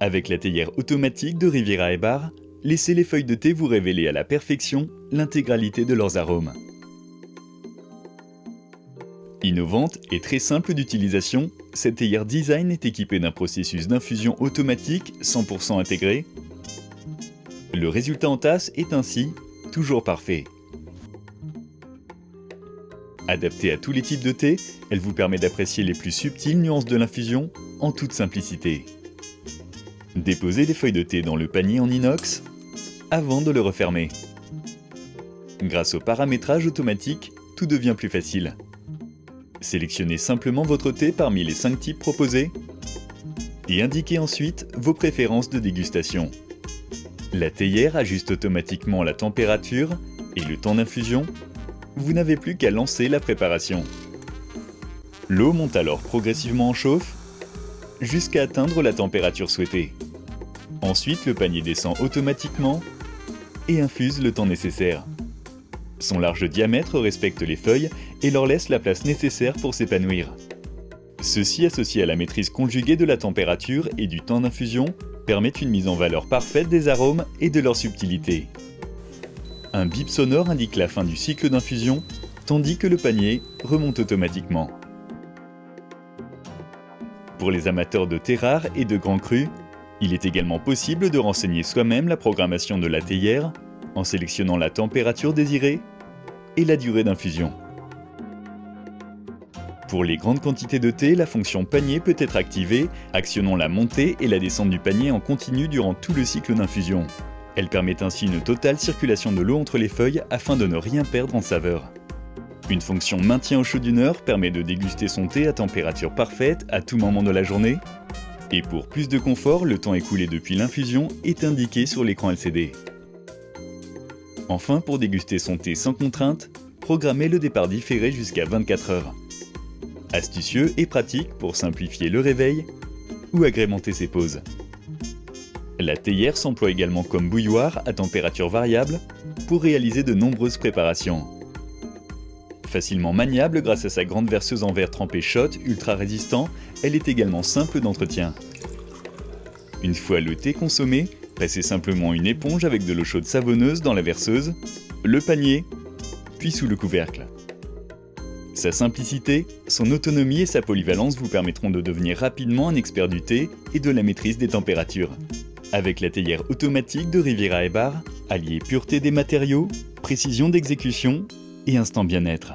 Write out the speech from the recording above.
Avec la théière automatique de Riviera et Bar, laissez les feuilles de thé vous révéler à la perfection l'intégralité de leurs arômes. Innovante et très simple d'utilisation, cette théière design est équipée d'un processus d'infusion automatique 100% intégré. Le résultat en tasse est ainsi toujours parfait. Adaptée à tous les types de thé, elle vous permet d'apprécier les plus subtiles nuances de l'infusion en toute simplicité. Déposez les feuilles de thé dans le panier en inox avant de le refermer. Grâce au paramétrage automatique, tout devient plus facile. Sélectionnez simplement votre thé parmi les 5 types proposés et indiquez ensuite vos préférences de dégustation. La théière ajuste automatiquement la température et le temps d'infusion. Vous n'avez plus qu'à lancer la préparation. L'eau monte alors progressivement en chauffe jusqu'à atteindre la température souhaitée. Ensuite, le panier descend automatiquement et infuse le temps nécessaire. Son large diamètre respecte les feuilles et leur laisse la place nécessaire pour s'épanouir. Ceci, associé à la maîtrise conjuguée de la température et du temps d'infusion, permet une mise en valeur parfaite des arômes et de leur subtilité. Un bip sonore indique la fin du cycle d'infusion, tandis que le panier remonte automatiquement. Pour les amateurs de thé rare et de grands crus, il est également possible de renseigner soi-même la programmation de la théière en sélectionnant la température désirée et la durée d'infusion. Pour les grandes quantités de thé, la fonction panier peut être activée, actionnant la montée et la descente du panier en continu durant tout le cycle d'infusion. Elle permet ainsi une totale circulation de l'eau entre les feuilles afin de ne rien perdre en saveur. Une fonction maintien au chaud d'une heure permet de déguster son thé à température parfaite à tout moment de la journée. Et pour plus de confort, le temps écoulé depuis l'infusion est indiqué sur l'écran LCD. Enfin, pour déguster son thé sans contrainte, programmez le départ différé jusqu'à 24 heures. Astucieux et pratique pour simplifier le réveil ou agrémenter ses pauses. La théière s'emploie également comme bouilloire à température variable pour réaliser de nombreuses préparations. Facilement maniable grâce à sa grande verseuse en verre trempé shot ultra résistant, elle est également simple d'entretien. Une fois le thé consommé, passez simplement une éponge avec de l'eau chaude savonneuse dans la verseuse, le panier, puis sous le couvercle. Sa simplicité, son autonomie et sa polyvalence vous permettront de devenir rapidement un expert du thé et de la maîtrise des températures. Avec la théière automatique de Riviera et Bar, alliez pureté des matériaux, précision d'exécution et instant bien-être.